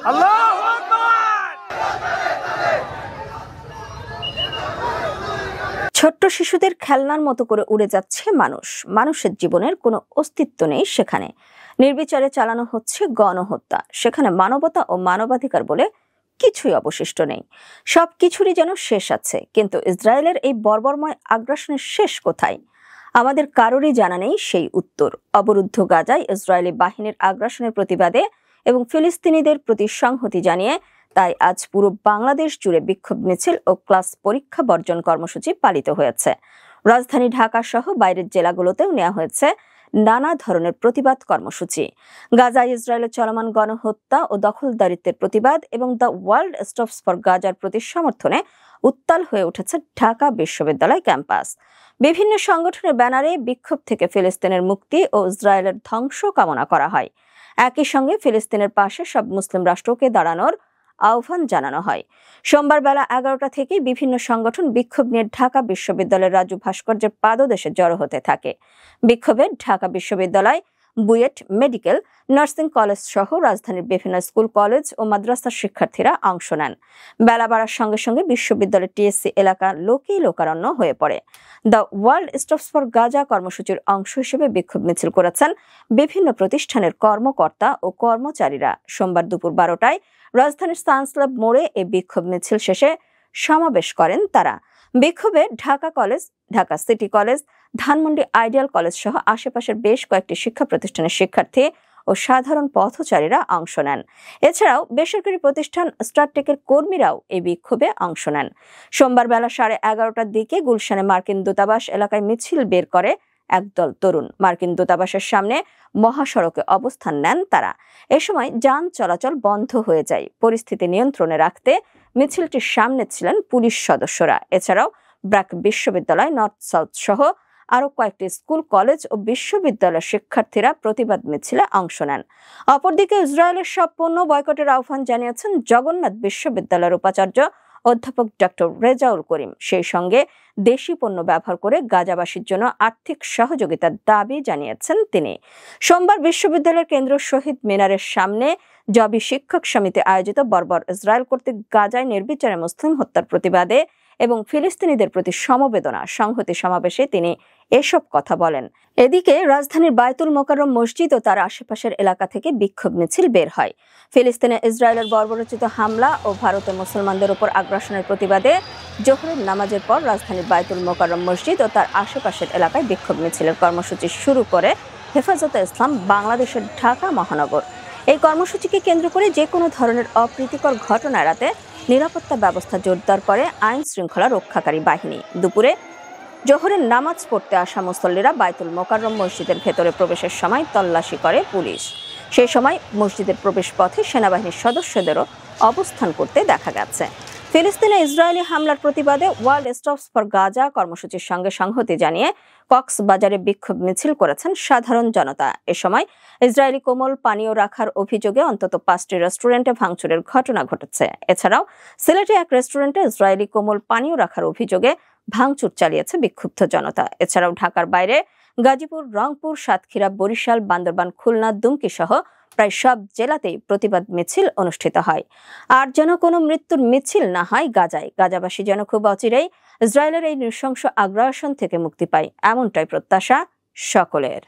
আল্লাহু আকবার। ছোট্ট শিশুদের খেলনার মতো করে উড়ে যাচ্ছে মানুষ। মানুষের জীবনের কোনো অস্তিত্ব নেই সেখানে। নির্বিচারে চালানো হচ্ছে গণহত্যা। সেখানে মানবতা ও মানবাধিকার বলে কিছুই অবশিষ্ট নেই। সবকিছুরই যেন শেষ আছে, কিন্তু ইসরায়েলের এই বর্বরময় আগ্রাসনের শেষ কোথায়? আমাদের কারোরই জানা নেই সেই উত্তর। অবরুদ্ধ গাজায় ইসরায়েলি বাহিনীর আগ্রাসনের প্রতিবাদে এবং ফিলিস্তিনিদের প্রতি সংহতি জানিয়ে তাই আজ পুরো বাংলাদেশ জুড়ে বিক্ষোভ মিছিল ও ক্লাস পরীক্ষা বর্জন কর্মসূচি পালিত হয়েছে। রাজধানী ঢাকা সহ বাইরের জেলাগুলোতেও নেওয়া হয়েছে নানা ধরনের প্রতিবাদ কর্মসূচি। গাজায় ইসরায়েলের চলমান গণহত্যা ও দখলদারিত্বের প্রতিবাদ এবং দ্য ওয়ার্ল্ড স্টপস ফর গাজার প্রতি সমর্থনে উত্তাল হয়ে উঠেছে ঢাকা বিশ্ববিদ্যালয় ক্যাম্পাস। বিভিন্ন সংগঠনের ব্যানারে বিক্ষোভ থেকে ফিলিস্তিনের মুক্তি ও ইসরায়েলের ধ্বংস কামনা করা হয়। একই সঙ্গে ফিলিস্তিনের পাশে সব মুসলিম রাষ্ট্রকে দাঁড়ানোর আহ্বান জানানো হয়। সোমবার বেলা 11টা থেকে বিভিন্ন সংগঠন বিক্ষোভ নিয়ে ঢাকা বিশ্ববিদ্যালয়ের রাজু ভাস্কর্যের পাদদেশে জড়ো হতে থাকে। বিক্ষোভে ঢাকা বিশ্ববিদ্যালয়, বুয়েট, মেডিকেল, নার্সিং কলেজ সহ রাজধানীর বিভিন্ন স্কুল, কলেজ ও মাদ্রাসার শিক্ষার্থীরা অংশ নেন। বেলা বাড়ার সঙ্গে সঙ্গে বিশ্ববিদ্যালয়ের টিএসসি এলাকা লোকেই লোকারণ্য হয়ে পড়ে। The world stops for Gaza কর্মসূচির অংশ হিসেবে বিক্ষোভ মিছিল করেছেন বিভিন্ন প্রতিষ্ঠানের কর্মকর্তা ও কর্মচারীরা। সোমবার দুপুর 12টায় রাজধানীর সায়েন্স ল্যাব মোড়ে এই বিক্ষোভ মিছিল শেষে সমাবেশ করেন তারা। বিক্ষোভে Dhaka college, Dhaka city college, Dhanmondi ideal college সহ আশেপাশের বেশ কয়েকটি শিক্ষা প্রতিষ্ঠানের শিক্ষার্থী ও সাধারণ পথচারীরা অংশ নেন। এছাড়াও বেসরকারি প্রতিষ্ঠান স্টারটেকের কর্মীরাও এই বিক্ষোভে অংশ নেন। সোমবার বেলা 11:30টার দিকে গুলশানে মার্কিন দূতাবাস এলাকায় মিছিল বের করে একদল তরুণ। মার্কিন দূতাবাসের সামনে মহাসড়কে অবস্থান নেন তারা। এ সময় যান চলাচল বন্ধ হয়ে যায়। পরিস্থিতি নিয়ন্ত্রণে রাখতে মিছিলটির সামনে ছিলেন পুলিশ সদস্যরা। এছাড়াও ব্র্যাক বিশ্ববিদ্যালয়, নর্থ সাউথ সহ আরো কয়েকটি স্কুল, কলেজ ও বিশ্ববিদ্যালয়ের শিক্ষার্থীরা প্রতিবাদ মিছিলে অংশ নেন। অপরদিকে ইসরায়েলের সব পণ্য বয়কটের আহ্বান জানিয়েছেন জগন্নাথ বিশ্ববিদ্যালয়ের উপাচার্য অধ্যাপক ডক্টর রেজাউল করিম। সেই সঙ্গে দেশি পণ্য ব্যবহার করে গাজাবাসীর জন্য আর্থিক সহযোগিতার দাবি জানিয়েছেন তিনি। সোমবার বিশ্ববিদ্যালয়ের কেন্দ্র শহীদ মিনারের সামনে জবি শিক্ষক সমিতি আয়োজিত বর্বর ইসরায়েল কর্তৃক গাজায় নির্বিচারে মুসলিম হত্যার প্রতিবাদে এবং ফিলিস্তিনিদের প্রতি সমবেদনা সংহতি সমাবেশে তিনি এসব কথা বলেন। এদিকে রাজধানীর বায়তুল মোকাররম মসজিদ ও তার আশেপাশের এলাকা থেকে বিক্ষোভ মিছিল বের হয়। ফিলিস্তিনে ইসরায়েলের বর্বরোচিত হামলা ও ভারতে মুসলমানদের উপর আগ্রাসনের প্রতিবাদে জোহরের নামাজের পর রাজধানীর বায়তুল মোকাররম মসজিদ ও তার আশেপাশের এলাকায় বিক্ষোভ মিছিলের কর্মসূচি শুরু করে হেফাজতে ইসলাম বাংলাদেশের ঢাকা মহানগর। এই কর্মসূচিকে কেন্দ্র করে যে কোনো ধরনের অপ্রীতিকর ঘটনা এড়াতে নিরাপত্তা ব্যবস্থা জোরদার করে আইন শৃঙ্খলা রক্ষাকারী বাহিনী। দুপুরে জোহরের নামাজ পড়তে আসা মুসল্লিরা বায়তুল মোকাররম মসজিদের ভেতরে প্রবেশের সময় তল্লাশি করে পুলিশ। সেই সময় মসজিদের প্রবেশ পথে সেনাবাহিনীর সদস্যদেরও অবস্থান করতে দেখা গেছে। ফিলিস্তিনে ইসরায়েলি হামলার প্রতিবাদে ওয়ার্ল্ড স্টপস ফর গাজা কর্মসূচির সঙ্গে সংহতি জানিয়ে কক্সবাজারে বিক্ষোভ মিছিল করেছেন সাধারণ জনতা। এ সময় ইসরায়েলি কোমল পানীয় রাখার অভিযোগে অন্তত 5টি রেস্টুরেন্টে ভাঙচুরের ঘটনা ঘটেছে। এছাড়াও সিলেটে এক রেস্টুরেন্টে ইসরায়েলি কোমল পানীয় রাখার অভিযোগে ভাঙচুর চালিয়েছে বিক্ষুব্ধ জনতা। এছাড়াও ঢাকার বাইরে গাজীপুর, রংপুর, সাতক্ষীরা, বরিশাল, বান্দরবান, খুলনা, দুমকি সহ প্রায় সব জেলাতেই প্রতিবাদ মিছিল অনুষ্ঠিত হয়। আর যেন কোনো মৃত্যুর মিছিল না হয় গাজায়। গাজাবাসী যেন খুব অচিরেই ইসরায়েলের এই নৃশংস আগ্রাসন থেকে মুক্তি পায়, এমনটাই প্রত্যাশা সকলের।